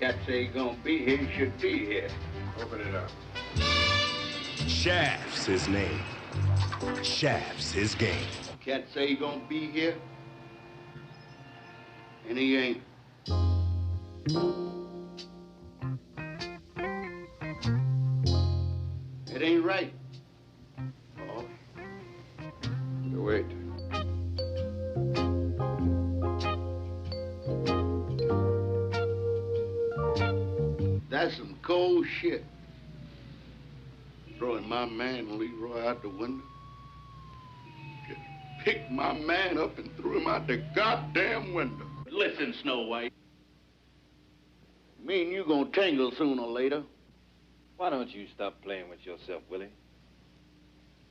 Cat say he gonna be here, he should be here. Open it up. Shaft's his name. Shaft's his game. Cat say he gonna be here, and he ain't. It ain't right. Oh, wait. That's some cold shit. Throwing my man Leroy out the window. Just picked my man up and threw him out the goddamn window. Listen, Snow White. Me and you gonna tangle sooner or later. Why don't you stop playing with yourself, Willie?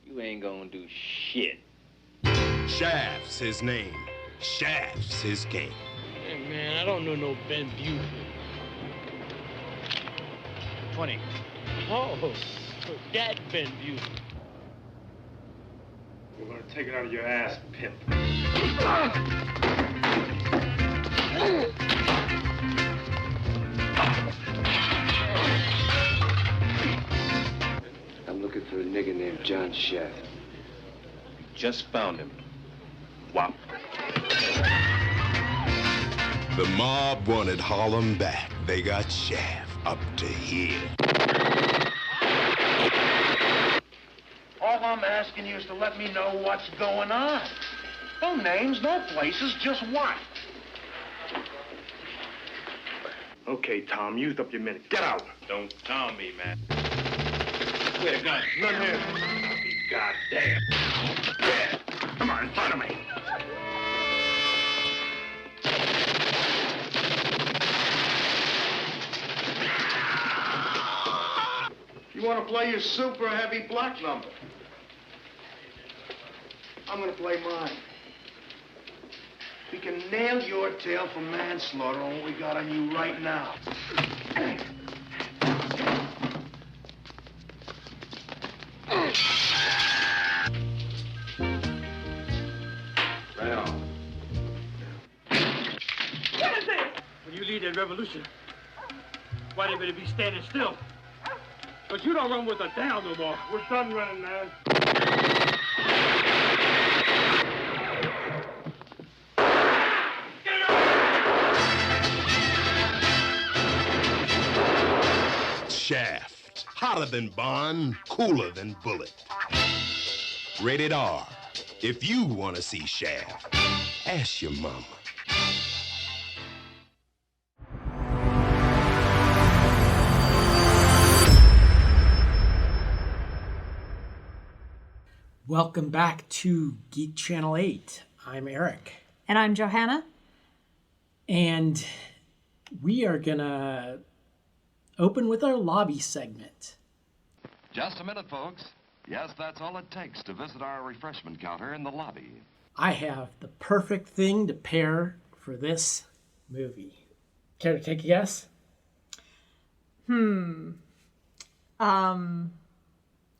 You ain't gonna do shit. Shaft's his name. Shaft's his game. Hey, man, I don't know no Ben Buford. 20. Oh, that Ben Buford. We're gonna take it out of your ass, pimp. I'm looking for a nigger named John Shaft. Just found him. Wow. The mob wanted Harlem back. They got Shaft up to here. All I'm asking you is to let me know what's going on. No names, no places, just what? Okay, Tom, used up your minute. Get out. Don't tell me, man. Where the gun? None here. I'll be goddamn. Yeah. Come on, in front of me. You want to play your super heavy black number? I'm going to play mine. We can nail your tail for manslaughter on what we got on you right now. Right on. When you lead that revolution, why they better be standing still? But you don't run with a down no more. We're done running, man. Shaft. Hotter than Bond, cooler than Bullet. Rated R. If you want to see Shaft, ask your mama. Welcome back to Geek Channel 8. I'm Eric. And I'm Johanna. And we are going to open with our lobby segment. Just a minute, folks. Yes, that's all it takes to visit our refreshment counter in the lobby. I have the perfect thing to pair for this movie. Care to take a guess? Is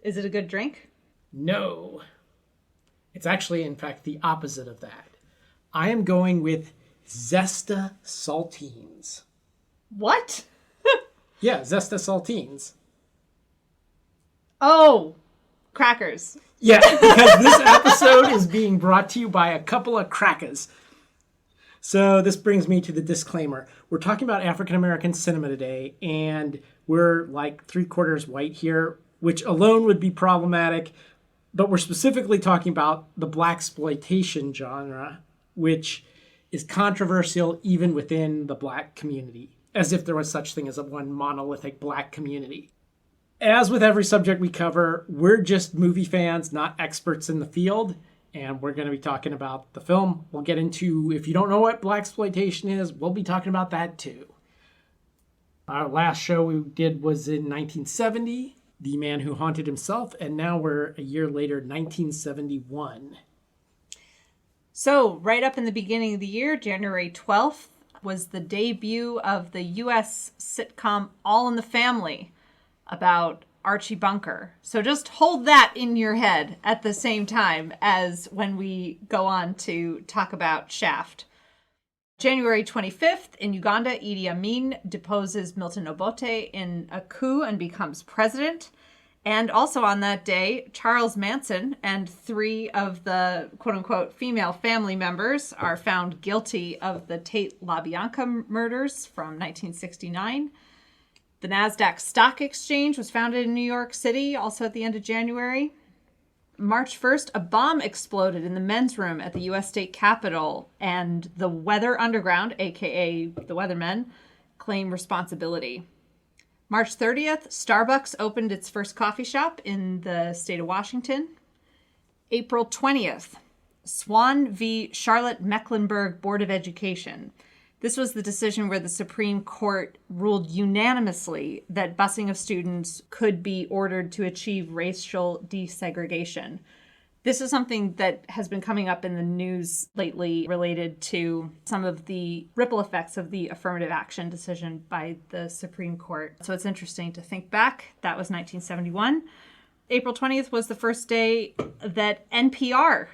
it a good drink? No. It's actually, in fact, the opposite of that. I am going with Zesta Saltines. What? Yeah, Zesta Saltines. Oh, crackers. Yeah, because this episode is being brought to you by a couple of crackers. So this brings me to the disclaimer. We're talking about African American cinema today, and we're like 3/4 white here, which alone would be problematic. But we're specifically talking about the blaxploitation genre, which is controversial even within the black community, as if there was such thing as a one monolithic black community. As with every subject we cover, we're just movie fans, not experts in the field, and we're going to be talking about the film. We'll get into, if you don't know what blaxploitation is, we'll be talking about that too. Our last show we did was in 1970, The Man Who Haunted Himself, and now we're a year later, 1971. So, right up in the beginning of the year, January 12th, was the debut of the U.S. sitcom All in the Family about Archie Bunker. So just hold that in your head at the same time as when we go on to talk about Shaft. January 25th, in Uganda, Idi Amin deposes Milton Obote in a coup and becomes president. And also on that day, Charles Manson and 3 of the quote-unquote female family members are found guilty of the Tate LaBianca murders from 1969. The NASDAQ Stock Exchange was founded in New York City, also at the end of January. March 1st, a bomb exploded in the men's room at the U.S. State Capitol, and the Weather Underground, a.k.a. the Weathermen, claim responsibility. March 30th, Starbucks opened its first coffee shop in the state of Washington. April 20th, Swan v. Charlotte Mecklenburg Board of Education. This was the decision where the Supreme Court ruled unanimously that busing of students could be ordered to achieve racial desegregation. This is something that has been coming up in the news lately related to some of the ripple effects of the affirmative action decision by the Supreme Court. So it's interesting to think back. That was 1971. April 20th was the first day that NPR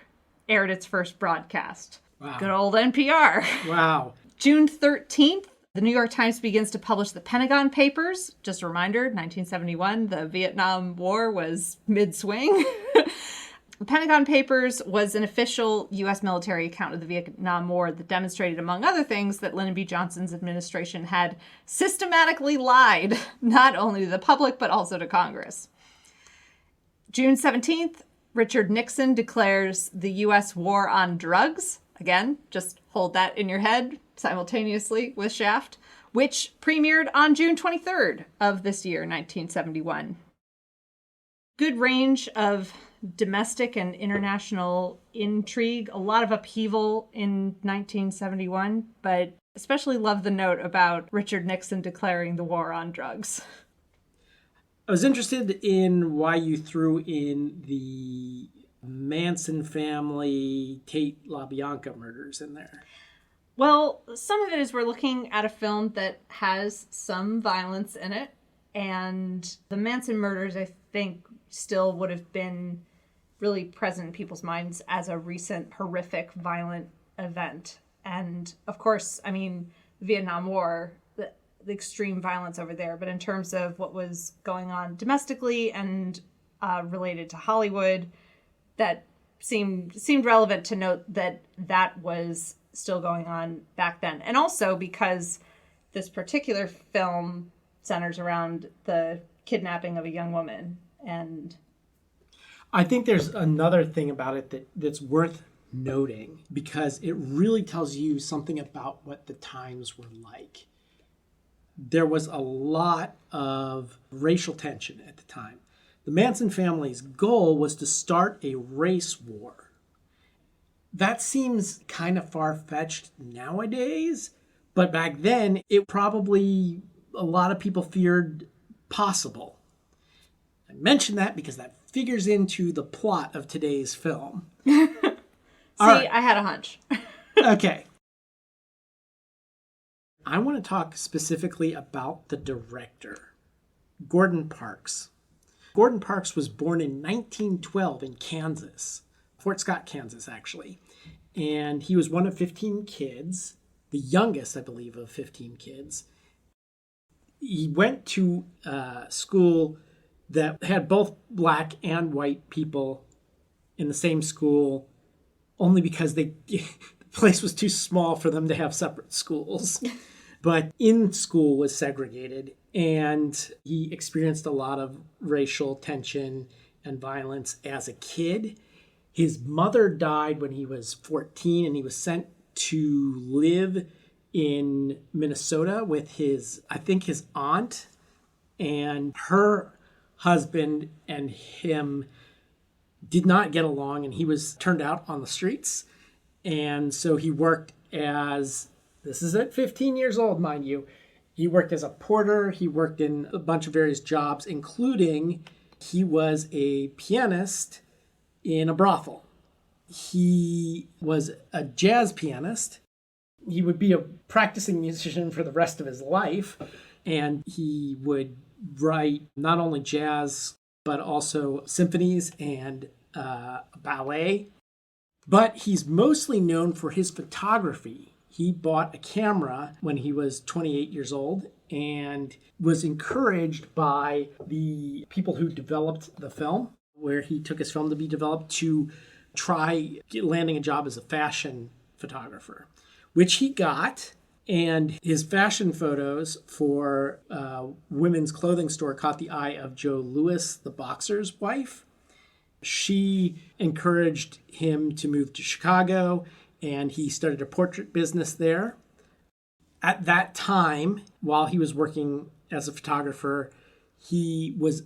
aired its first broadcast. Wow. Good old NPR. Wow. June 13th, the New York Times begins to publish the Pentagon Papers. Just a reminder, 1971, the Vietnam War was mid-swing. The Pentagon Papers was an official U.S. military account of the Vietnam War that demonstrated, among other things, that Lyndon B. Johnson's administration had systematically lied, not only to the public, but also to Congress. June 17th, Richard Nixon declares the U.S. war on drugs. Again, just hold that in your head simultaneously with Shaft, which premiered on June 23rd of this year, 1971. Good range of domestic and international intrigue, a lot of upheaval in 1971, but especially love the note about Richard Nixon declaring the war on drugs. I was interested in why you threw in the Manson family Tate LaBianca murders in there. Well, some of it is we're looking at a film that has some violence in it, and the Manson murders, I think, still would have been really present in people's minds as a recent horrific, violent event. And of course, I mean, the Vietnam War, the extreme violence over there, but in terms of what was going on domestically and related to Hollywood, that seemed relevant to note that that was still going on back then. And also because this particular film centers around the kidnapping of a young woman. And I think there's another thing about it that's worth noting, because it really tells you something about what the times were like. There was a lot of racial tension at the time. The Manson family's goal was to start a race war. That seems kind of far-fetched nowadays, but back then it probably a lot of people feared possible. I mention that because that figures into the plot of today's film. See, right. I had a hunch. Okay. I want to talk specifically about the director, Gordon Parks. Gordon Parks was born in 1912 in Kansas, Fort Scott, Kansas, actually. And he was one of 15 kids, the youngest, I believe, of 15 kids. He went to a school that had both black and white people in the same school, only because the place was too small for them to have separate schools. But in school was segregated, and he experienced a lot of racial tension and violence as a kid. His mother died when he was 14, and he was sent to live in Minnesota with his aunt, and her husband and him did not get along, and he was turned out on the streets. And so he worked as, this is at 15 years old, mind you, he worked as a porter, he worked in a bunch of various jobs, including he was a pianist in a brothel. He was a jazz pianist. He would be a practicing musician for the rest of his life, and he would write not only jazz, but also symphonies and ballet. But he's mostly known for his photography He bought a camera when he was 28 years old and was encouraged by the people who developed the film, where he took his film to be developed, to try landing a job as a fashion photographer, which he got. And his fashion photos for a women's clothing store caught the eye of Joe Louis, the boxer's wife. She encouraged him to move to Chicago, and he started a portrait business there. At that time, while he was working as a photographer, he was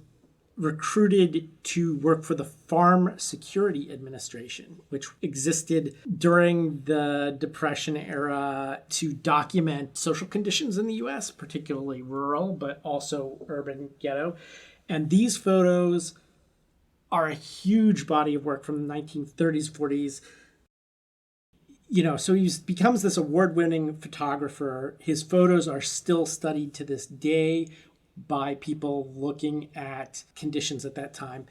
recruited to work for the Farm Security Administration, which existed during the Depression era to document social conditions in the U.S., particularly rural, but also urban ghetto. And these photos are a huge body of work from the 1930s, 40s. So he becomes this award-winning photographer. His photos are still studied to this day by people looking at conditions at that time.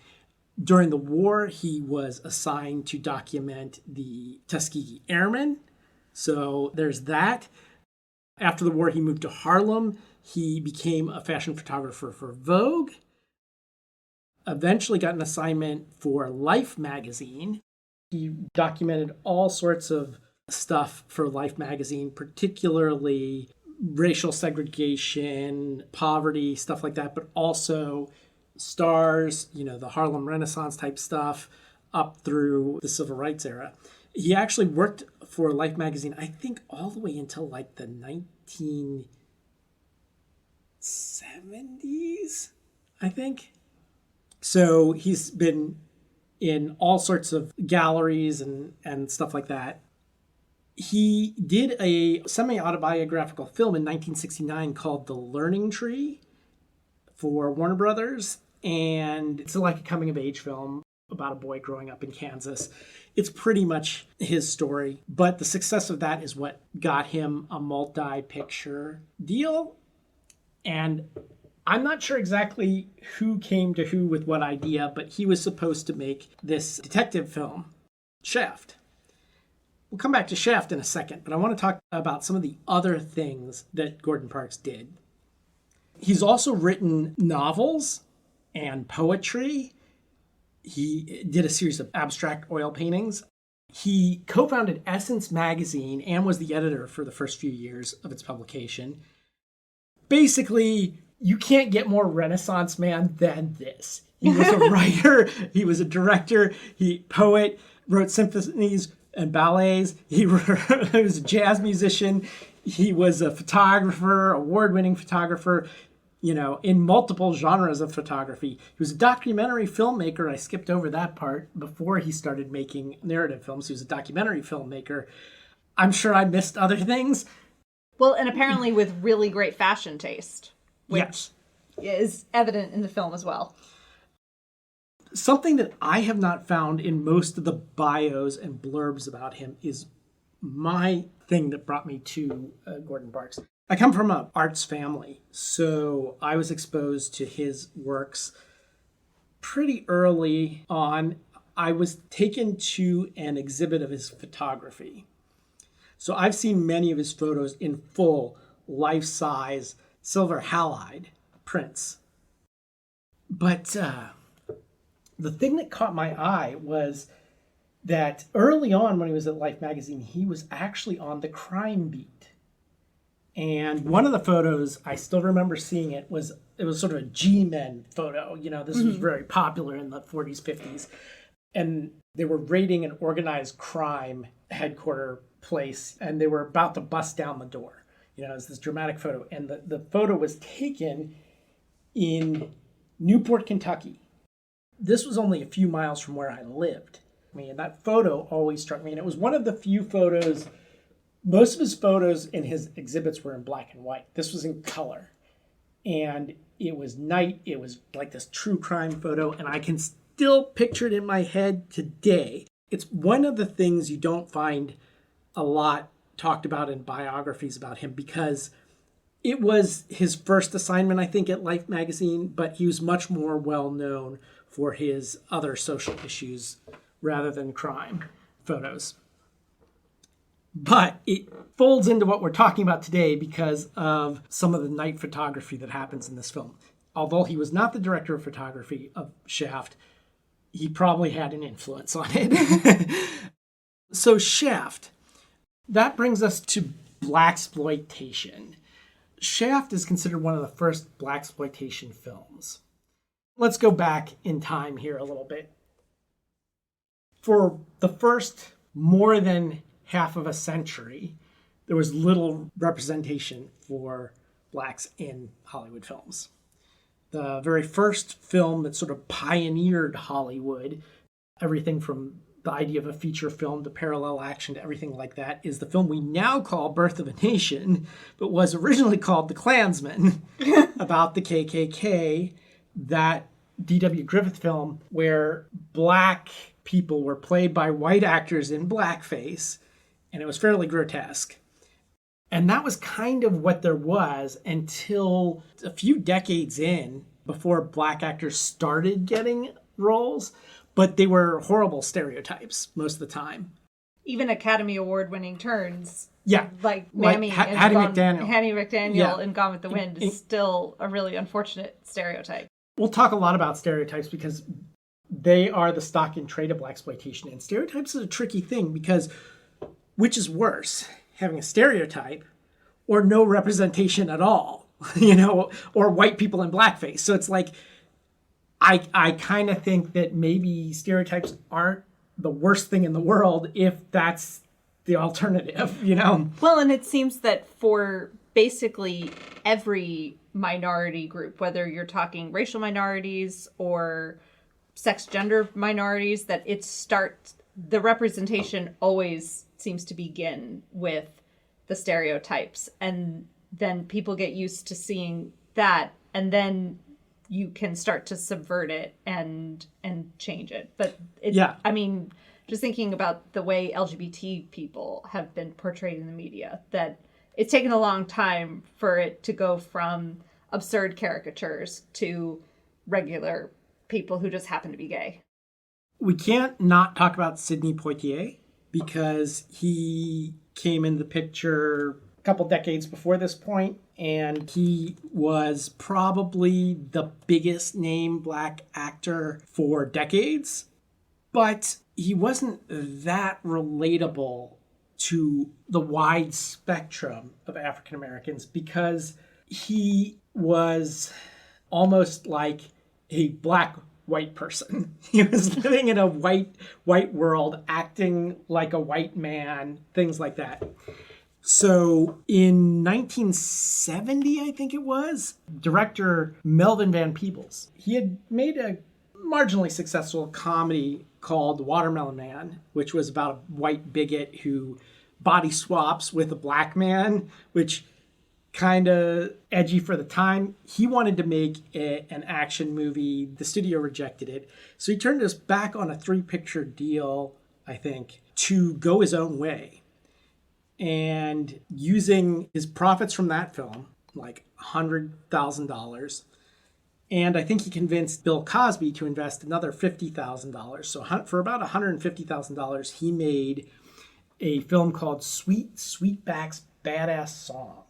During the war, he was assigned to document the Tuskegee Airmen. So there's that. After the war, he moved to Harlem. He became a fashion photographer for Vogue. Eventually got an assignment for Life magazine. He documented all sorts of stuff for Life magazine, particularly racial segregation, poverty, stuff like that, but also stars, the Harlem Renaissance type stuff up through the Civil Rights era. He actually worked for Life magazine, I think, all the way until like the 1970s, I think. So he's been in all sorts of galleries and stuff like that. He did a semi-autobiographical film in 1969 called The Learning Tree for Warner Brothers. And it's like a coming-of-age film about a boy growing up in Kansas. It's pretty much his story. But the success of that is what got him a multi-picture deal. And I'm not sure exactly who came to who with what idea, but he was supposed to make this detective film, Shaft. We'll come back to Shaft in a second, but I want to talk about some of the other things that Gordon Parks did. He's also written novels and poetry. He did a series of abstract oil paintings. He co-founded Essence Magazine and was the editor for the first few years of its publication. Basically, you can't get more Renaissance man than this. He was a writer, he was a director, poet, wrote symphonies and ballets. He was a jazz musician. He was a photographer, award-winning photographer, in multiple genres of photography. He was a documentary filmmaker. I skipped over that part before he started making narrative films. He was a documentary filmmaker. I'm sure I missed other things. Well, and apparently with really great fashion taste, which is evident in the film as well. Something that I have not found in most of the bios and blurbs about him is my thing that brought me to Gordon Parks. I come from an arts family, so I was exposed to his works pretty early on. I was taken to an exhibit of his photography. So I've seen many of his photos in full, life-size, silver halide prints. But the thing that caught my eye was that early on when he was at Life magazine, he was actually on the crime beat. And one of the photos, I still remember seeing it was sort of a G-Men photo. This was very popular in the 40s, 50s. And they were raiding an organized crime headquarter place, and they were about to bust down the door. It was this dramatic photo. And the photo was taken in Newport, Kentucky. This was only a few miles from where I lived. That photo always struck me. And it was one of the few photos, most of his photos in his exhibits were in black and white. This was in color. And it was night. It was like this true crime photo. And I can still picture it in my head today. It's one of the things you don't find a lot talked about in biographies about him, because it was his first assignment, I think, at Life magazine, but he was much more well known for his other social issues rather than crime photos. But it folds into what we're talking about today because of some of the night photography that happens in this film. Although he was not the director of photography of Shaft, he probably had an influence on it. So Shaft, that brings us to blaxploitation. Shaft is considered one of the first blaxploitation films. Let's go back in time here a little bit. For the first more than half of a century, there was little representation for blacks in Hollywood films. The very first film that sort of pioneered Hollywood, everything from the idea of a feature film to parallel action to everything like that, is the film we now call Birth of a Nation, but was originally called The Klansman, about the KKK, that D.W. Griffith film where black people were played by white actors in blackface, and it was fairly grotesque. And that was kind of what there was until a few decades in, before black actors started getting roles, but they were horrible stereotypes most of the time. Even Academy Award winning turns. Yeah. Like Mammy and Hattie McDaniel. Hattie McDaniel in Gone with the Wind is still a really unfortunate stereotype. We'll talk a lot about stereotypes because they are the stock in trade of blaxploitation. And stereotypes is a tricky thing because which is worse, having a stereotype or no representation at all, or white people in blackface. So it's like, I kind of think that maybe stereotypes aren't the worst thing in the world if that's the alternative, Well, and it seems that for basically every minority group, whether you're talking racial minorities or sex gender minorities, that the representation always seems to begin with the stereotypes. And then people get used to seeing that, and then you can start to subvert it and change it. But just thinking about the way LGBT people have been portrayed in the media, that it's taken a long time for it to go from absurd caricatures to regular people who just happen to be gay. We can't not talk about Sidney Poitier because he came into the picture a couple decades before this point, and he was probably the biggest name black actor for decades, but he wasn't that relatable to the wide spectrum of African Americans because he was almost like a black white person. He was living in a white world, acting like a white man, things like that. So in 1970, I think it was, director Melvin Van Peebles, he had made a marginally successful comedy called Watermelon Man, which was about a white bigot who body swaps with a black man, which kind of edgy for the time. He wanted to make an action movie. The studio rejected it. So he turned us back on a 3-picture deal, I think, to go his own way. And using his profits from that film, like $100,000, and I think he convinced Bill Cosby to invest another $50,000. So for about $150,000, he made a film called Sweetback's Badass Song.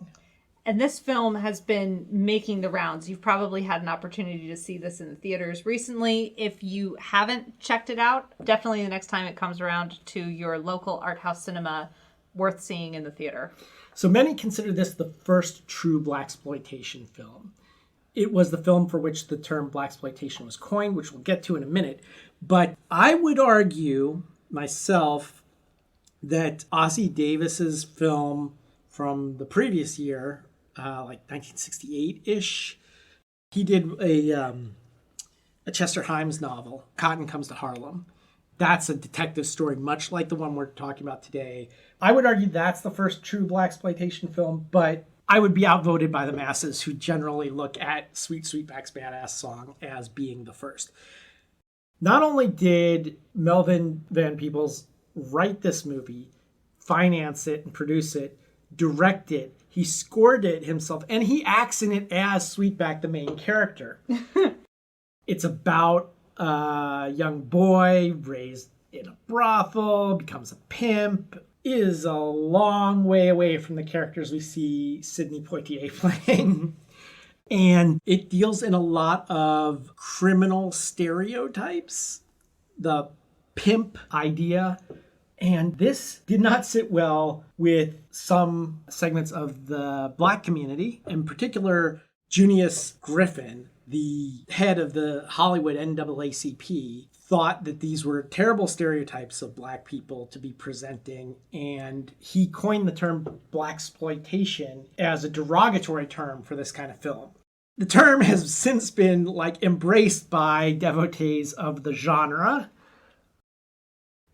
And this film has been making the rounds. You've probably had an opportunity to see this in the theaters recently. If you haven't checked it out, definitely the next time it comes around to your local art house cinema, worth seeing in the theater. So many consider this the first true blaxploitation film. It was the film for which the term blaxploitation was coined, which we'll get to in a minute. But I would argue myself that Ossie Davis's film from the previous year, like 1968-ish, he did a Chester Himes novel, Cotton Comes to Harlem. That's a detective story, much like the one we're talking about today. I would argue that's the first true blaxploitation film, but I would be outvoted by the masses who generally look at Sweetback's Badass Song as being the first. Not only did Melvin Van Peebles write this movie, finance it and produce it, direct it, he scored it himself, and he acts in it as Sweetback, the main character. It's about a young boy raised in a brothel, becomes a pimp, is a long way away from the characters we see Sidney Poitier playing. And it deals in a lot of criminal stereotypes, the pimp idea. And this did not sit well with some segments of the Black community, in particular, Junius Griffin, the head of the Hollywood NAACP, thought that these were terrible stereotypes of Black people to be presenting, and he coined the term Blaxploitation as a derogatory term for this kind of film. The term has since been embraced by devotees of the genre.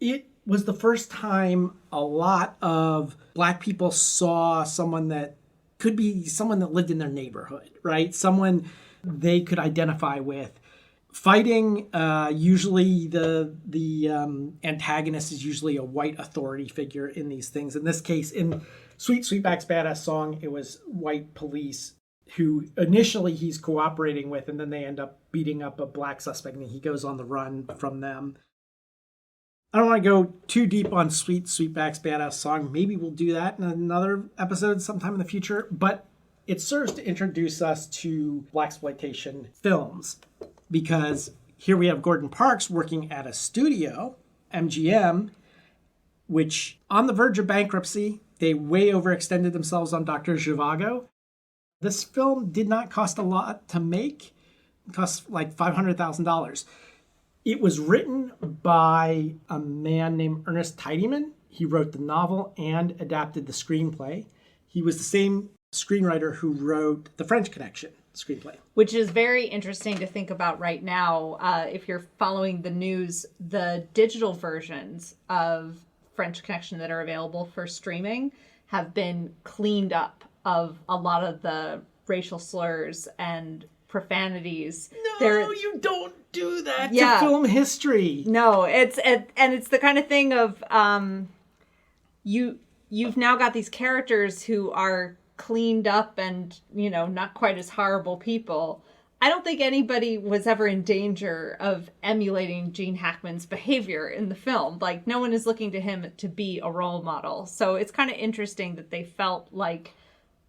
It was the first time a lot of Black people saw someone that could be someone that lived in their neighborhood, right? Someone they could identify with. Fighting, usually the antagonist is usually a white authority figure in these things. In this case, in Sweet Sweetback's Badass Song, it was white police who initially he's cooperating with, and then they end up beating up a Black suspect, and he goes on the run from them. I don't want to go too deep on Sweet Sweetback's Badass Song. Maybe we'll do that in another episode sometime in the future, but it serves to introduce us to Blaxploitation films, because here we have Gordon Parks working at a studio, MGM, which on the verge of bankruptcy. They way overextended themselves on Dr. Zhivago. This film did not cost a lot to make. It cost like $500,000. It was written by a man named Ernest Tidyman. He wrote the novel and adapted the screenplay. He was the same screenwriter who wrote The French Connection screenplay. Which is very interesting to think about right now. If you're following the news, the digital versions of French Connection that are available for streaming have been cleaned up of a lot of the racial slurs and profanities. No, you don't do that to film history. No, it's the kind of thing of you've now got these characters who are cleaned up and, not quite as horrible people. I don't think anybody was ever in danger of emulating Gene Hackman's behavior in the film. No one is looking to him to be a role model. So it's kind of interesting that they felt like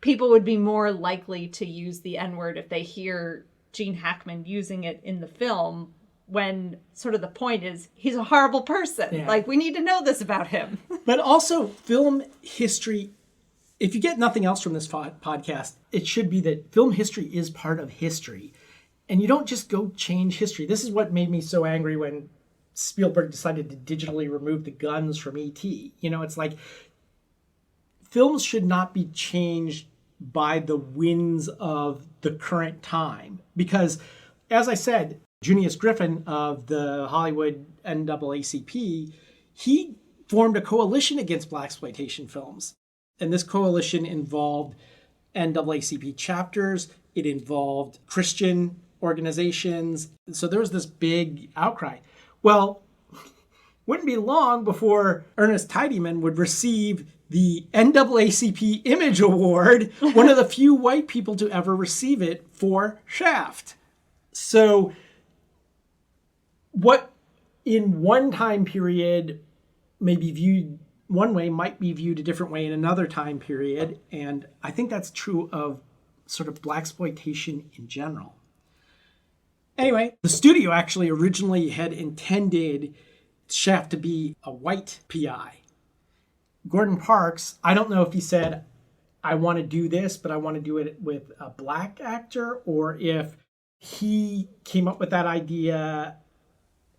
people would be more likely to use the N-word if they hear Gene Hackman using it in the film, when sort of the point is he's a horrible person. Yeah. We need to know this about him. But also film history, if you get nothing else from this podcast, it should be that film history is part of history. And you don't just go change history. This is what made me so angry when Spielberg decided to digitally remove the guns from E.T. It's like films should not be changed by the winds of the current time. Because, as I said, Junius Griffin of the Hollywood NAACP, he formed a coalition against Blaxploitation films. And this coalition involved NAACP chapters. It involved Christian organizations. So there was this big outcry. Well, wouldn't be long before Ernest Tidyman would receive the NAACP Image Award, one of the few white people to ever receive it, for Shaft. So what in one time period may be viewed one way might be viewed a different way in another time period. And I think that's true of sort of Blaxploitation in general. Anyway, the studio actually originally had intended Shaft to be a white PI. Gordon Parks, I don't know if he said, I want to do this, but I want to do it with a Black actor, or if he came up with that idea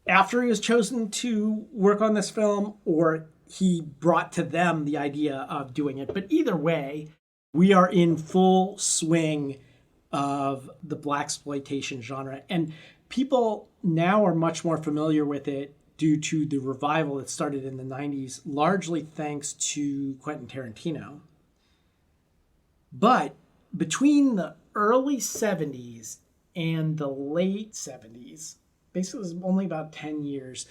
after he was chosen to work on this film, or he brought to them the idea of doing it. But either way, we are in full swing of the Blaxploitation genre. And people now are much more familiar with it due to the revival that started in the 90s, largely thanks to Quentin Tarantino. But between the early 70s and the late 70s, basically it was only about 10 years,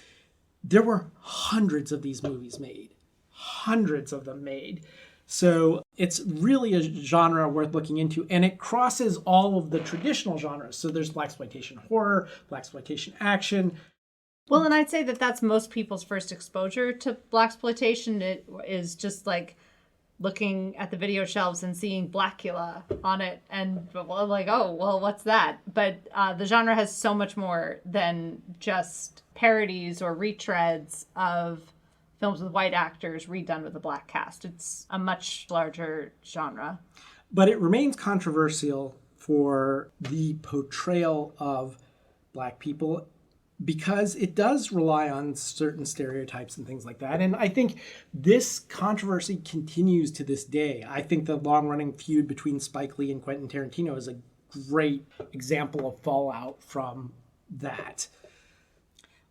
there were hundreds of these movies made. Hundreds of them made. So it's really a genre worth looking into, and it crosses all of the traditional genres. So there's Blaxploitation horror, Blaxploitation action. Well, and I'd say that that's most people's first exposure to blaxploitation. It is just like looking at the video shelves and seeing Blackula on it and like, oh, well, what's that? But the genre has so much more than just parodies or retreads of films with white actors redone with a black cast. It's a much larger genre. But it remains controversial for the portrayal of black people because it does rely on certain stereotypes and things like that. And I think this controversy continues to this day. I think the long-running feud between Spike Lee and Quentin Tarantino is a great example of fallout from that.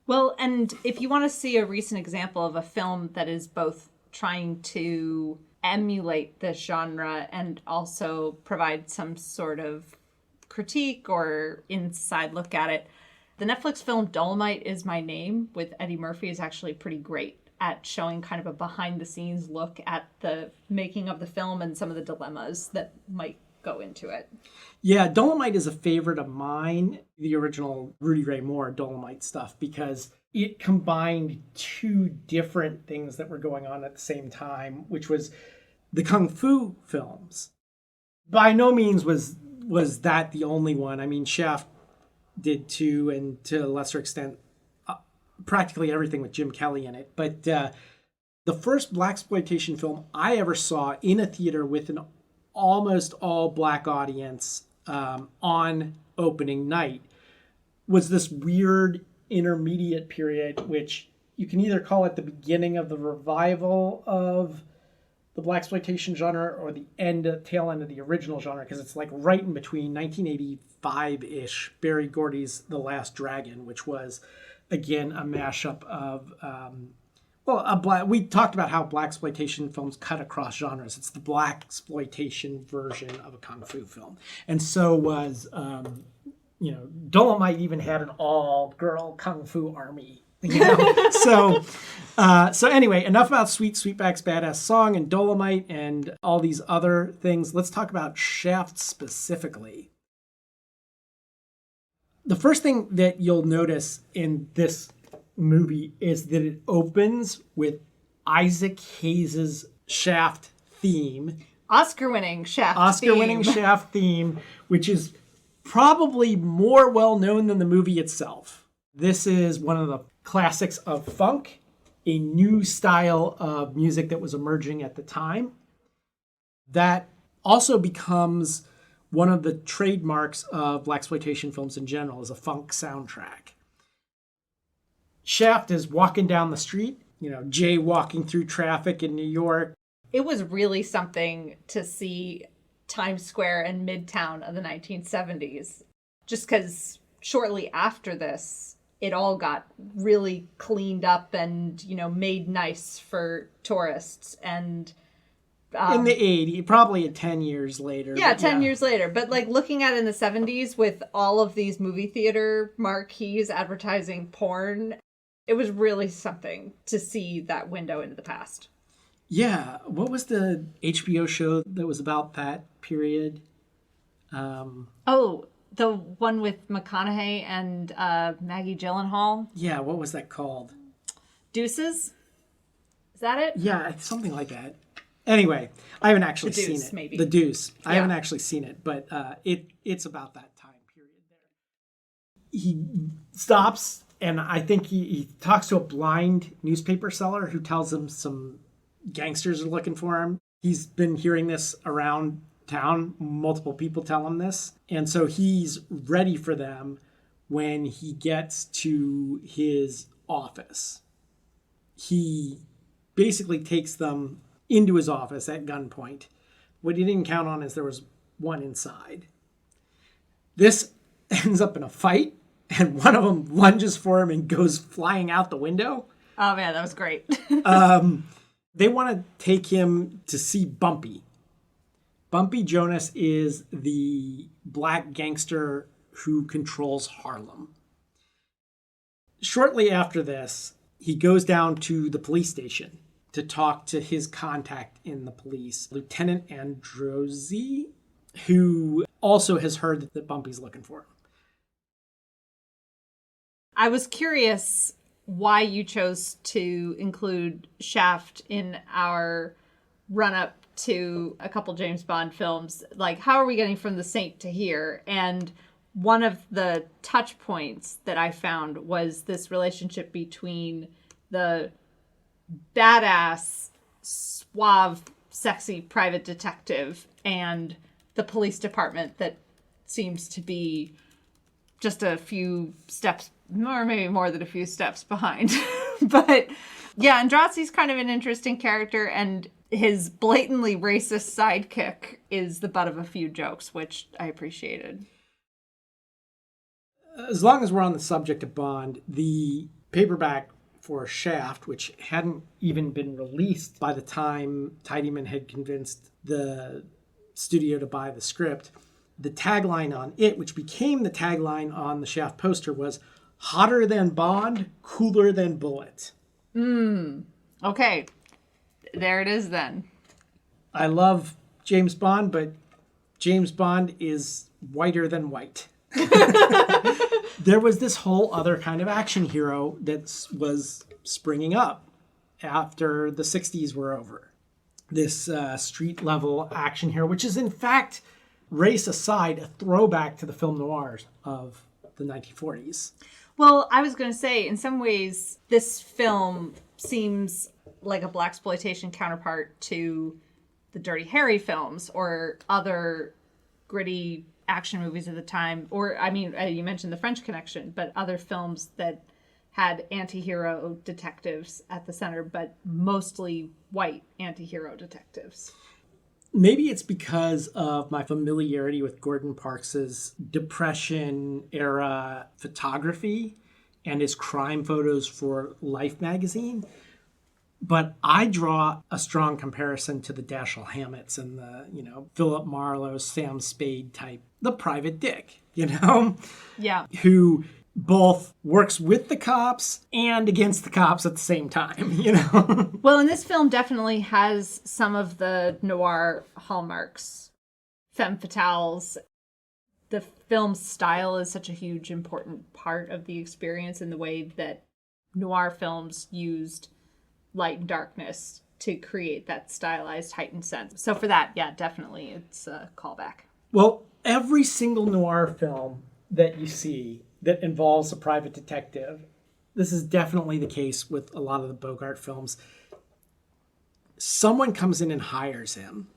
Well, and if you want to see a recent example of a film that is both trying to emulate this genre and also provide some sort of critique or inside look at it, the Netflix film Dolomite Is My Name with Eddie Murphy is actually pretty great at showing kind of a behind-the-scenes look at the making of the film and some of the dilemmas that might go into it. Yeah, Dolomite is a favorite of mine, the original Rudy Ray Moore Dolomite stuff, because it combined two different things that were going on at the same time, which was the Kung Fu films. By no means was that the only one. I mean, Shaft did too, and to a lesser extent, practically everything with Jim Kelly in it. But the first blaxploitation film I ever saw in a theater with an almost all black audience on opening night was this weird intermediate period, which you can either call it the beginning of the revival of the blaxploitation genre or the tail end of the original genre, because it's like right in between 1985-ish, Berry Gordy's The Last Dragon, which was, again, a mashup of we talked about how blaxploitation films cut across genres. It's the blaxploitation version of a Kung Fu film. And so was, Dolomite even had an all-girl Kung Fu army. So anyway, enough about Sweetback's Badass Song and Dolomite and all these other things. Let's talk about Shaft specifically. The first thing that you'll notice in this movie is that it opens with Isaac Hayes' Shaft theme. Oscar-winning Shaft theme, which is probably more well-known than the movie itself. This is one of the classics of funk, a new style of music that was emerging at the time. That also becomes one of the trademarks of blaxploitation films in general, is a funk soundtrack. Shaft is walking down the street, jaywalking through traffic in New York. It was really something to see Times Square and Midtown of the 1970s, just because shortly after this, it all got really cleaned up and, made nice for tourists. And in the 80s, probably 10 years later. Yeah, 10 years later. But looking at it in the 70s with all of these movie theater marquees advertising porn, it was really something to see that window into the past. Yeah. What was the HBO show that was about that period? The one with McConaughey and Maggie Gyllenhaal. Yeah, what was that called? Deuces? Is that it? Yeah, something like that. Anyway, I haven't actually seen it. Maybe. The Deuce. I Yeah. haven't actually seen it, but it's about that time period there. He stops, and I think he talks to a blind newspaper seller who tells him some gangsters are looking for him. He's been hearing this around town. Multiple people tell him this. And so he's ready for them when he gets to his office. He basically takes them into his office at gunpoint. What he didn't count on is there was one inside. This ends up in a fight, and one of them lunges for him and goes flying out the window. Oh, man, that was great. They want to take him to see Bumpy. Bumpy Jonas is the black gangster who controls Harlem. Shortly after this, he goes down to the police station to talk to his contact in the police, Lieutenant Androzzi, who also has heard that Bumpy's looking for him. I was curious why you chose to include Shaft in our run-up to a couple James Bond films. Like, how are we getting from The Saint to here? And one of the touch points that I found was this relationship between the badass, suave, sexy private detective and the police department that seems to be just a few steps, or maybe more than a few steps behind. But yeah, Andrazi's kind of an interesting character, and his blatantly racist sidekick is the butt of a few jokes, which I appreciated. As long as we're on the subject of Bond, the paperback for Shaft, which hadn't even been released by the time Tidyman had convinced the studio to buy the script, the tagline on it, which became the tagline on the Shaft poster, was "Hotter than Bond, cooler than Bullet." Okay. There it is then. I love James Bond, but James Bond is whiter than white. There was this whole other kind of action hero that was springing up after the 60s were over. This street level action hero, which is in fact, race aside, a throwback to the film noirs of the 1940s. Well, I was going to say, in some ways, this film seems like a blaxploitation counterpart to the Dirty Harry films or other gritty action movies of the time. Or, I mean, you mentioned The French Connection, but other films that had anti-hero detectives at the center, but mostly white anti-hero detectives. Maybe it's because of my familiarity with Gordon Parks's Depression-era photography and his crime photos for Life magazine. But I draw a strong comparison to the Dashiell Hammetts and the, Philip Marlowe, Sam Spade type, the private dick, Yeah. Who both works with the cops and against the cops at the same time, Well, and this film definitely has some of the noir hallmarks, femme fatales. The film's style is such a huge, important part of the experience in the way that noir films used light and darkness to create that stylized, heightened sense. So for that, yeah, definitely, it's a callback. Well, every single noir film that you see that involves a private detective, this is definitely the case with a lot of the Bogart films, someone comes in and hires him,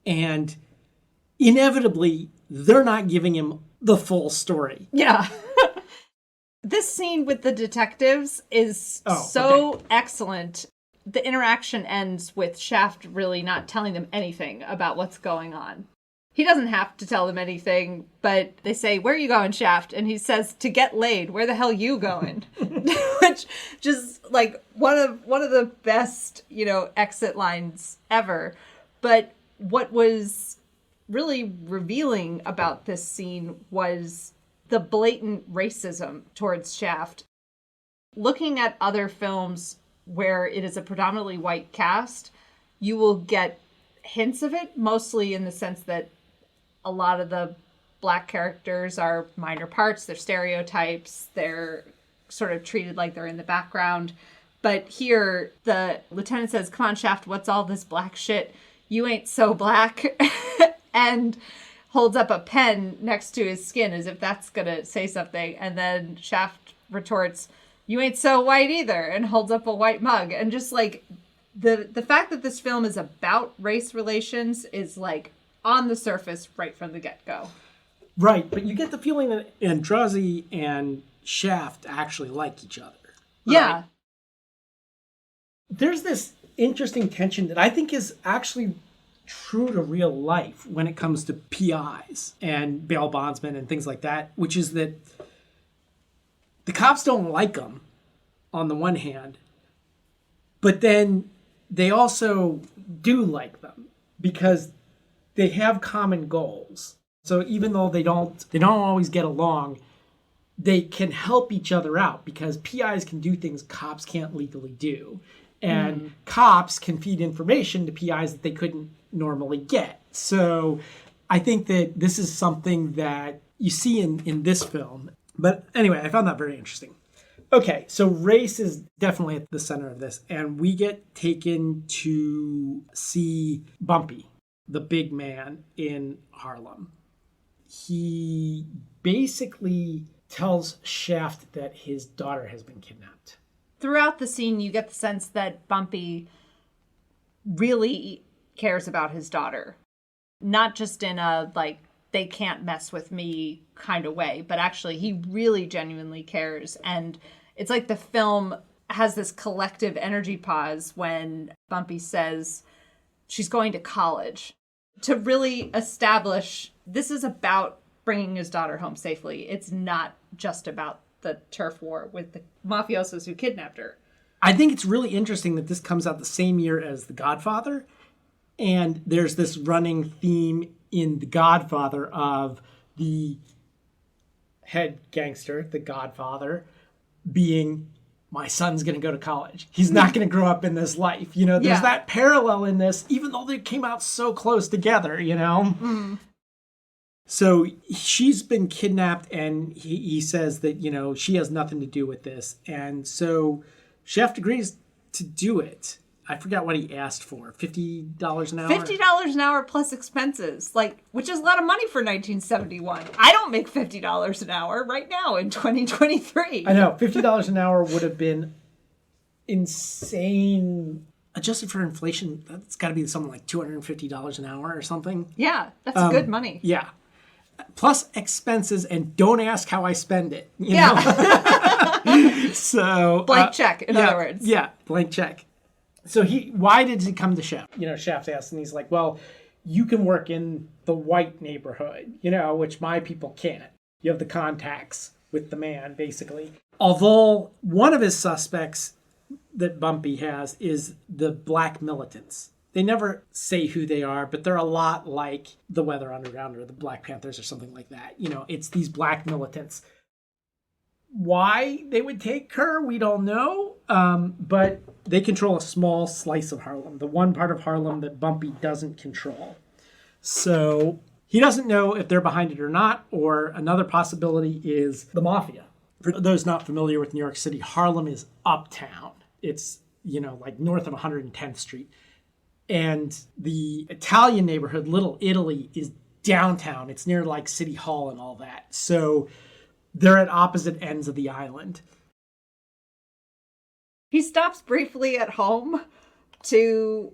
and inevitably, they're not giving him the full story. Yeah. This scene with the detectives is excellent. The interaction ends with Shaft really not telling them anything about what's going on. He doesn't have to tell them anything, but they say, "Where are you going, Shaft?" And he says, "To get laid. Where the hell you going?" Which just like one of the best, exit lines ever. But what was really revealing about this scene was the blatant racism towards Shaft. Looking at other films where it is a predominantly white cast, you will get hints of it, mostly in the sense that a lot of the black characters are minor parts, they're stereotypes, they're sort of treated like they're in the background. But here, the lieutenant says, "Come on, Shaft, what's all this black shit? You ain't so black." And holds up a pen next to his skin as if that's going to say something. And then Shaft retorts, "You ain't so white either," and holds up a white mug. And just like the fact that this film is about race relations is like on the surface right from the get-go. Right, but you get the feeling that Andrazi and Shaft actually like each other. Right? Yeah. There's this interesting tension that I think is actually true to real life when it comes to PIs and bail bondsmen and things like that, which is that the cops don't like them on the one hand, but then they also do like them because they have common goals. So even though they don't always get along, they can help each other out because PIs can do things cops can't legally do. And cops can feed information to PIs that they couldn't normally get. So I think that this is something that you see in this film. But anyway, I found that very interesting. Okay, so race is definitely at the center of this, and we get taken to see Bumpy, the big man in Harlem. He basically tells Shaft that his daughter has been kidnapped. Throughout the scene, you get the sense that Bumpy really cares about his daughter. Not just in a, like, they can't mess with me kind of way, but actually he really genuinely cares. And it's like the film has this collective energy pause when Bumpy says she's going to college, to really establish this is about bringing his daughter home safely. It's not just about the turf war with the mafiosos who kidnapped her. I think it's really interesting that this comes out the same year as The Godfather. And there's this running theme in The Godfather of the head gangster, the Godfather, being, my son's going to go to college. He's not going to grow up in this life. You know, there's that parallel in this, even though they came out so close together, you know? Mm. So she's been kidnapped, and he says that, you know, she has nothing to do with this. And so Shaft agrees to do it. I forgot what he asked for. $50 an hour? $50 an hour plus expenses, like, which is a lot of money for 1971. I don't make $50 an hour right now in 2023. I know. $50 an hour would have been insane. Adjusted for inflation, that's got to be something like $250 an hour or something. Yeah, that's good money. Yeah. Plus expenses, and don't ask how I spend it. You know? So blank check, in other words. Yeah, blank check. So why did he come to Shaft? You know, Shaft asks, and he's like, well, you can work in the white neighborhood, you know, which my people can't. You have the contacts with the man, basically. Although one of his suspects that Bumpy has is the black militants. They never say who they are, but they're a lot like the Weather Underground or the Black Panthers or something like that. You know, it's these black militants. Why they would take her, we don't know. But they control a small slice of Harlem, the one part of Harlem that Bumpy doesn't control. So he doesn't know if they're behind it or not, or another possibility is the mafia. For those not familiar with New York City, Harlem is uptown. It's, you know, like north of 110th Street. And the Italian neighborhood, Little Italy, is downtown. It's near like City Hall and all that. So they're at opposite ends of the island. He stops briefly at home to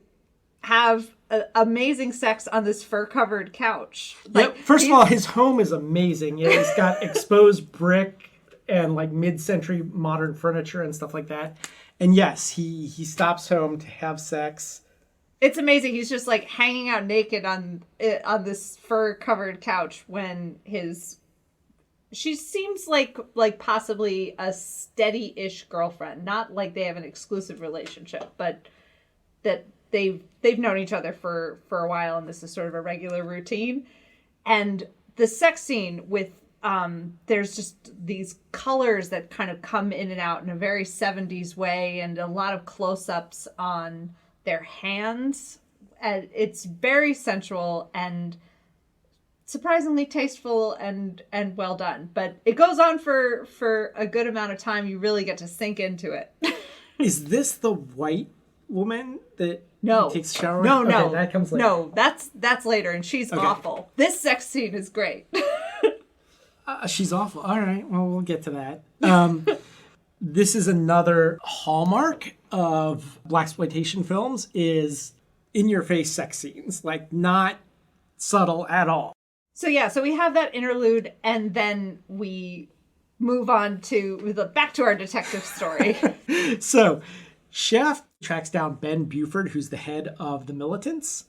have amazing sex on this fur-covered couch. Like, first of all, his home is amazing. Yeah, he's got exposed brick and like mid-century modern furniture and stuff like that. And yes, he stops home to have sex. It's amazing. He's just like hanging out naked on this fur-covered couch when she seems like possibly a steady-ish girlfriend. Not like they have an exclusive relationship, but that they've known each other for a while, and this is sort of a regular routine. And the sex scene with there's just these colors that kind of come in and out in a very 70s way, and a lot of close-ups on their hands. And it's very sensual and surprisingly tasteful and well done. But it goes on for a good amount of time. You really get to sink into it. Is this the white woman that he takes a shower with? No, okay, that comes later. No, that's later, and she's awful. This sex scene is great. She's awful. All right, well, we'll get to that. This is another hallmark of blaxploitation films, is in-your-face sex scenes, like not subtle at all. So we have that interlude, and then we move on back to our detective story. So Shaft tracks down Ben Buford, who's the head of the militants.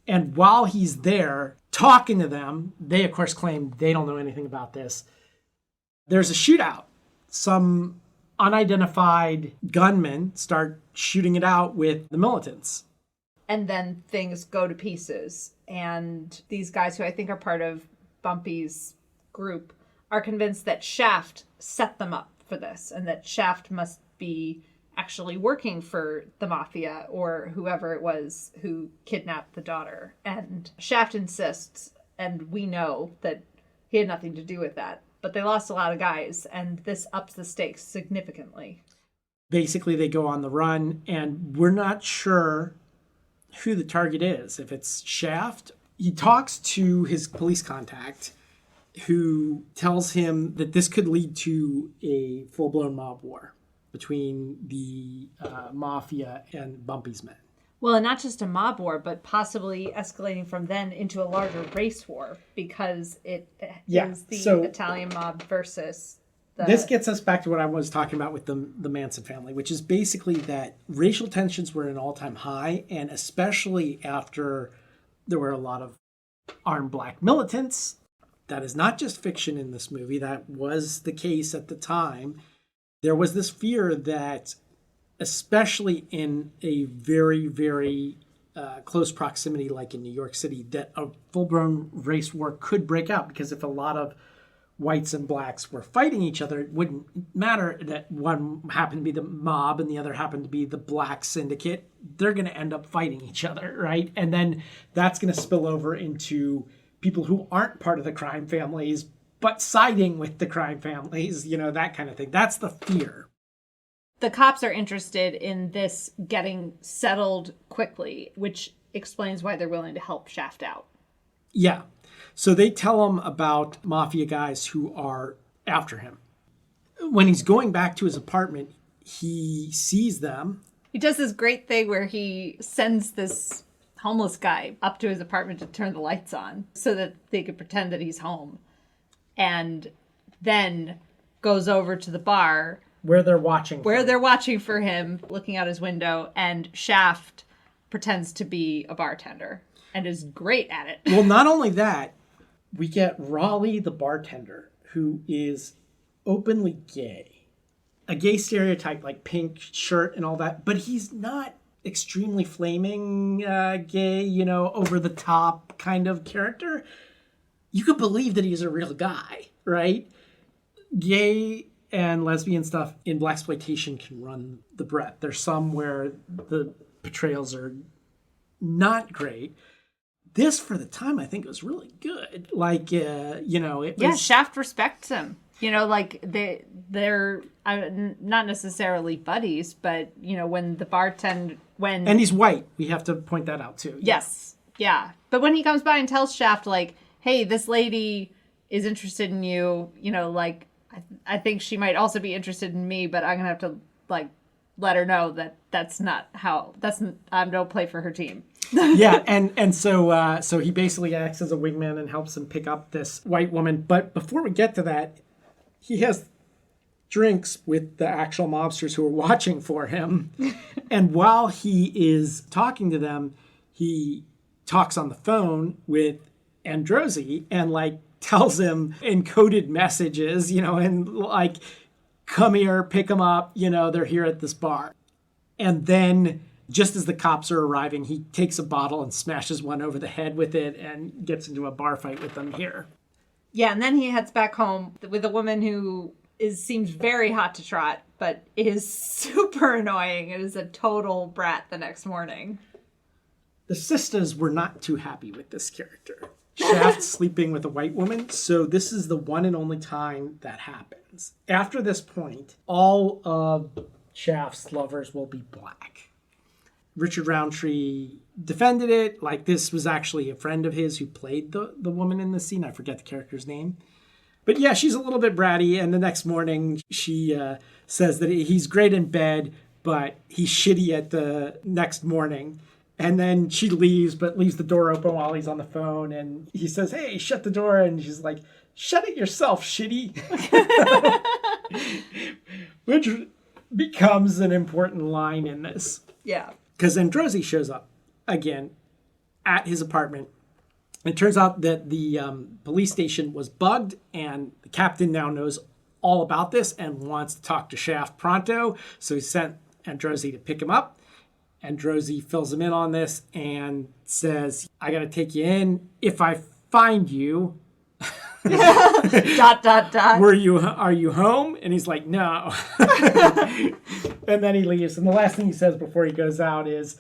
And while he's there talking to them, they, of course, claim they don't know anything about this. There's a shootout. Some unidentified gunmen start shooting it out with the militants. And then things go to pieces. And these guys, who I think are part of Bumpy's group, are convinced that Shaft set them up for this, and that Shaft must be actually working for the mafia or whoever it was who kidnapped the daughter. And Shaft insists, and we know that he had nothing to do with that. but they lost a lot of guys, and this ups the stakes significantly. Basically, they go on the run, and we're not sure who the target is. If it's Shaft, he talks to his police contact, who tells him that this could lead to a full-blown mob war between the mafia and Bumpy's men. Well, and not just a mob war, but possibly escalating from then into a larger race war, because it is the Italian mob versus the... This gets us back to what I was talking about with the Manson family, which is basically that racial tensions were at an all-time high, and especially after there were a lot of armed black militants. That is not just fiction in this movie. That was the case at the time. There was this fear that, especially in a very, very close proximity like in New York City, that a full-blown race war could break out, because if a lot of whites and blacks were fighting each other, it wouldn't matter that one happened to be the mob and the other happened to be the black syndicate. They're going to end up fighting each other, right? And then that's going to spill over into people who aren't part of the crime families, but siding with the crime families, that kind of thing. That's the fear. The cops are interested in this getting settled quickly, which explains why they're willing to help Shaft out. Yeah. So they tell him about mafia guys who are after him. When he's going back to his apartment, he sees them. He does this great thing where he sends this homeless guy up to his apartment to turn the lights on so that they could pretend that he's home. And then goes over to the bar where they're watching for him, looking out his window, and Shaft pretends to be a bartender and is great at it. Well, not only that, we get Raleigh, the bartender, who is openly gay. A gay stereotype, like pink shirt and all that, but he's not extremely flaming gay, over the top kind of character. You could believe that he's a real guy, right? Gay and lesbian stuff in blaxploitation can run the breadth. There's some where the portrayals are not great. This, for the time, I think was really good. Like, it was... Yeah, Shaft respects him. They're not necessarily buddies, but, when the bartender... And he's white. We have to point that out, too. Yes. Yeah. But when he comes by and tells Shaft, hey, this lady is interested in you, I think she might also be interested in me, but I'm going to have to, let her know that I don't play for her team. Yeah, and so he basically acts as a wingman and helps him pick up this white woman. But before we get to that, he has drinks with the actual mobsters who are watching for him. And while he is talking to them, he talks on the phone with Androzy and tells him encoded messages, and come here, pick him up, they're here at this bar. And then just as the cops are arriving, he takes a bottle and smashes one over the head with it and gets into a bar fight with them here. Yeah, and then he heads back home with a woman who seems very hot to trot, but is super annoying and is a total brat the next morning. The sisters were not too happy with this character. Shaft sleeping with a white woman, so this is the one and only time that happens. After this point, all of Shaft's lovers will be black. Richard Roundtree defended it, this was actually a friend of his who played the woman in the scene. I forget the character's name. But yeah, she's a little bit bratty, and the next morning she says that he's great in bed, but he's shitty at the next morning. And then she leaves, but leaves the door open while he's on the phone. And he says, hey, shut the door. And she's like, shut it yourself, shitty. Which becomes an important line in this. Yeah. Because Androzy shows up again at his apartment. It turns out that the police station was bugged, and the captain now knows all about this and wants to talk to Shaft pronto. So he sent Androzy to pick him up. Androzy fills him in on this and says, I got to take you in. If I find you... ... Are you home? And he's like, no. And then he leaves. And the last thing he says before he goes out is,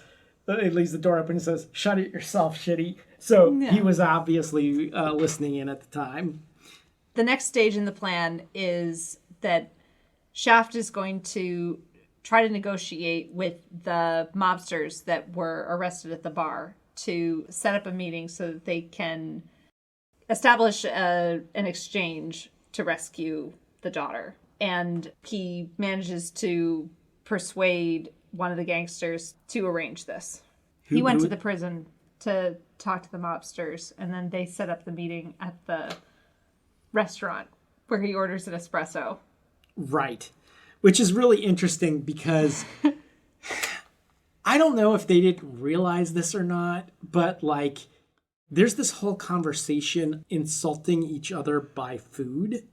he leaves the door open and says, shut it yourself, shitty. So He was obviously listening in at the time. The next stage in the plan is that Shaft is going to try to negotiate with the mobsters that were arrested at the bar to set up a meeting so that they can establish an exchange to rescue the daughter. And he manages to persuade one of the gangsters to arrange this. He went to the prison to talk to the mobsters, and then they set up the meeting at the restaurant where he orders an espresso. Right. Which is really interesting because I don't know if they didn't realize this or not, but like there's this whole conversation insulting each other by food.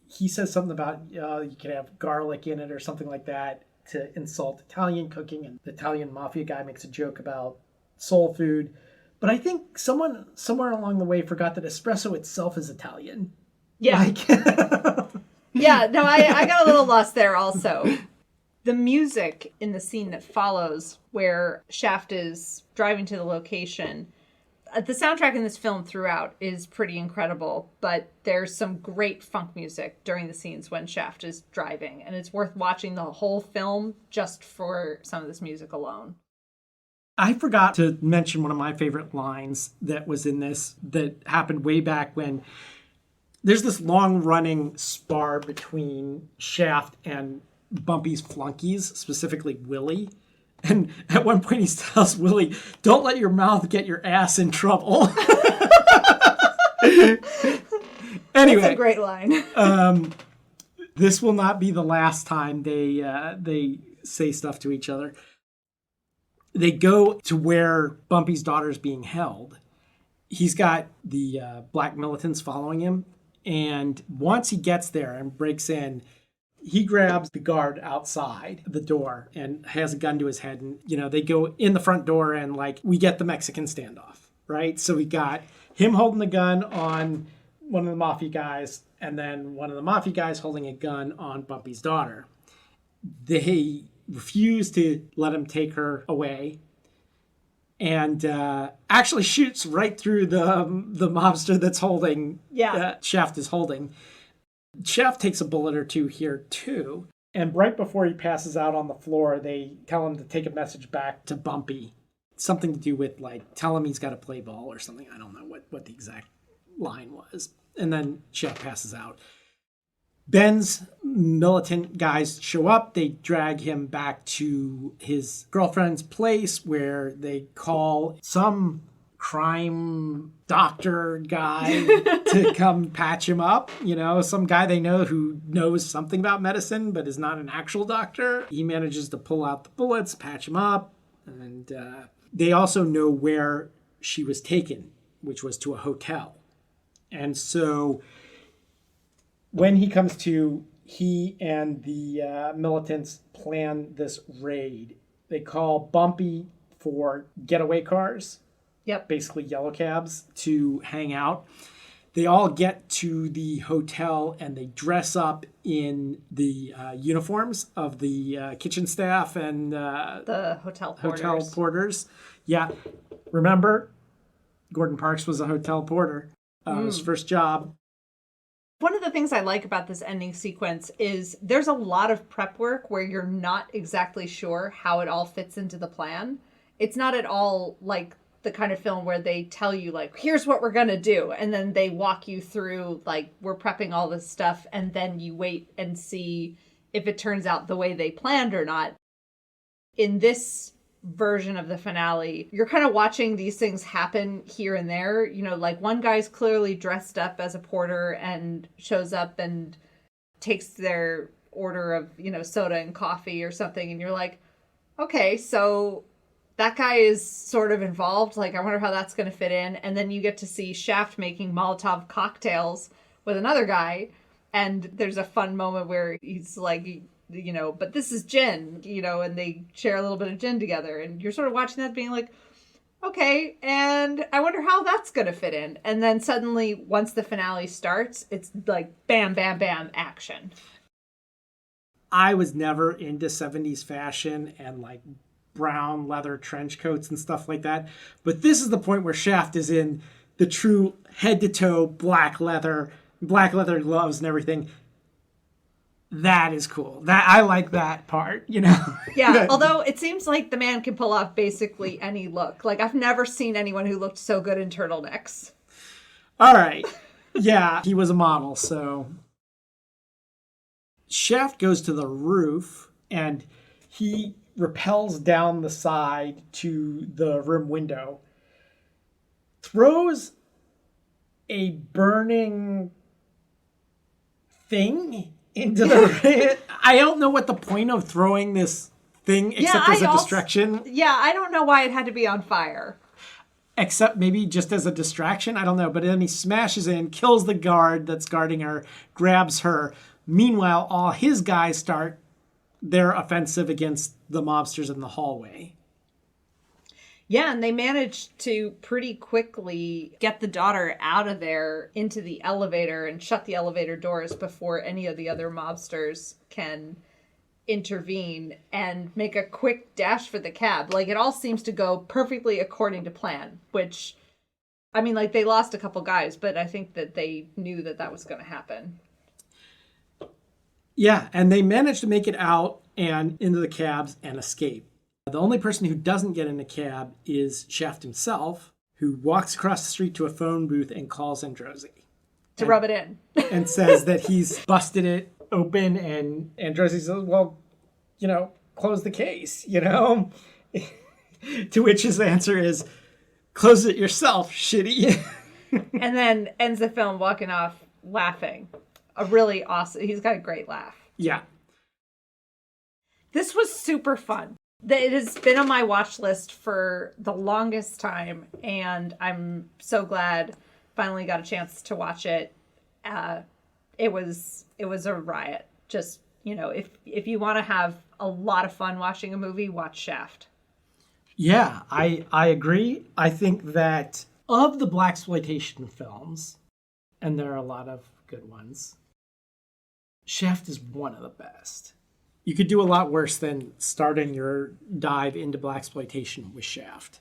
He says something about you can have garlic in it or something like that to insult Italian cooking, and the Italian mafia guy makes a joke about soul food. But I think someone somewhere along the way forgot that espresso itself is Italian. Yeah. Like, yeah, no, I got a little lost there also. The music in the scene that follows, where Shaft is driving to the location, the soundtrack in this film throughout is pretty incredible, but there's some great funk music during the scenes when Shaft is driving, and it's worth watching the whole film just for some of this music alone. I forgot to mention one of my favorite lines that was in this that happened way back when. There's this long-running spar between Shaft and Bumpy's flunkies, specifically Willie. And at one point he tells Willie, "Don't let your mouth get your ass in trouble." Anyway. That's a great line. This will not be the last time they say stuff to each other. They go to where Bumpy's daughter is being held. He's got the black militants following him. And once he gets there and breaks in, he grabs the guard outside the door and has a gun to his head. And, you know, they go in the front door and, like, we get the Mexican standoff, right? So we got him holding the gun on one of the mafia guys and then one of the mafia guys holding a gun on Bumpy's daughter. They refuse to let him take her away. And actually shoots right through the mobster that's holding, Shaft is holding. Shaft takes a bullet or two here too. And right before he passes out on the floor, they tell him to take a message back to Bumpy. Something to do with, like, tell him he's got to play ball or something. I don't know what the exact line was. And then Shaft passes out. Ben's militant guys show up. They drag him back to his girlfriend's place where they call some crime doctor guy to come patch him up. You know, some guy they know who knows something about medicine but is not an actual doctor. He manages to pull out the bullets, patch him up. And they also know where she was taken, which was to a hotel. And so when he comes to, he and the militants plan this raid. They call Bumpy for getaway cars. Yep. Basically yellow cabs to hang out. They all get to the hotel and they dress up in the uniforms of the kitchen staff and the hotel porters. Yeah. Remember, Gordon Parks was a hotel porter. His first job. One of the things I like about this ending sequence is there's a lot of prep work where you're not exactly sure how it all fits into the plan. It's not at all like the kind of film where they tell you, like, here's what we're going to do. And then they walk you through, like, we're prepping all this stuff. And then you wait and see if it turns out the way they planned or not. In this version of the finale, you're kind of watching these things happen here and there. You know, like, one guy's clearly dressed up as a porter and shows up and takes their order of, you know, soda and coffee or something, and you're like, okay, so that guy is sort of involved. Like, I wonder how that's going to fit in. And then you get to see Shaft making Molotov cocktails with another guy, and there's a fun moment where he's like, you know, but this is gin, you know, and they share a little bit of gin together. And you're sort of watching that being like, okay, and I wonder how that's going to fit in. And then suddenly, once the finale starts, it's like bam, bam, bam, action. I was never into 70s fashion and like brown leather trench coats and stuff like that. But this is the point where Shaft is in the true head to toe black leather black leather gloves and everything. That is cool. I like that part, you know? Yeah, although it seems like the man can pull off basically any look. Like, I've never seen anyone who looked so good in turtlenecks. All right. Yeah, he was a model, so... Shaft goes to the roof, and he rappels down the side to the room window, throws a burning thing into the... I don't know what the point of throwing this thing, except as a distraction. Yeah, I don't know why it had to be on fire. Except maybe just as a distraction. I don't know. But then he smashes in, kills the guard that's guarding her, grabs her. Meanwhile, all his guys start their offensive against the mobsters in the hallway. Yeah, and they managed to pretty quickly get the daughter out of there into the elevator and shut the elevator doors before any of the other mobsters can intervene and make a quick dash for the cab. Like, it all seems to go perfectly according to plan, which, I mean, like, they lost a couple guys, but I think that they knew that that was going to happen. Yeah, and they managed to make it out and into the cabs and escape. The only person who doesn't get in the cab is Shaft himself, who walks across the street to a phone booth and calls Androsi. To rub it in. And says that he's busted it open, and Androsi says, well, you know, close the case, you know? To which his answer is, close it yourself, shitty. And then ends the film walking off laughing. A really awesome, he's got a great laugh. Yeah. This was super fun. It has been on my watch list for the longest time, and I'm so glad finally got a chance to watch it. It was a riot. Just, you know, if you want to have a lot of fun watching a movie, watch Shaft. Yeah, I agree. I think that of the blaxploitation films, and there are a lot of good ones, Shaft is one of the best. You could do a lot worse than starting your dive into blaxploitation with Shaft.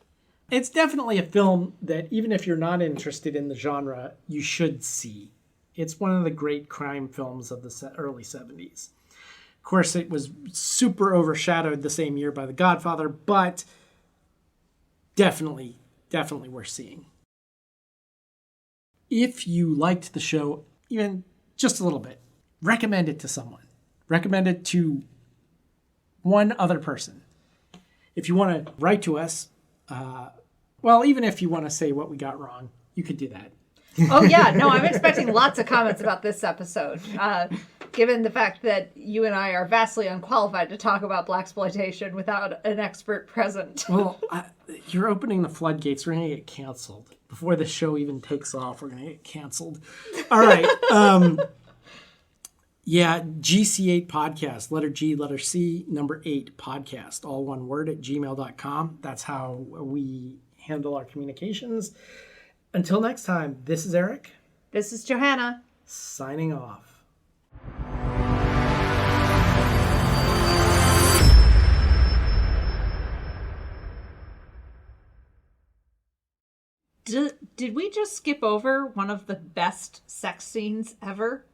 It's definitely a film that, even if you're not interested in the genre, you should see. It's one of the great crime films of the early 70s. Of course, it was super overshadowed the same year by The Godfather, but definitely worth seeing. If you liked the show, even just a little bit, recommend it to someone. Recommend it to one other person. If you want to write to us, well, even if you want to say what we got wrong, you could do that. Oh, yeah. No, I'm expecting lots of comments about this episode, given the fact that you and I are vastly unqualified to talk about blaxploitation without an expert present. Well, you're opening the floodgates. We're going to get canceled. Before the show even takes off, we're going to get canceled. All right. Yeah, GC8 podcast, letter G, letter C, number 8 podcast, all one word at gmail.com. That's how we handle our communications. Until next time, this is Eric. This is Johanna. Signing off. Did we just skip over one of the best sex scenes ever?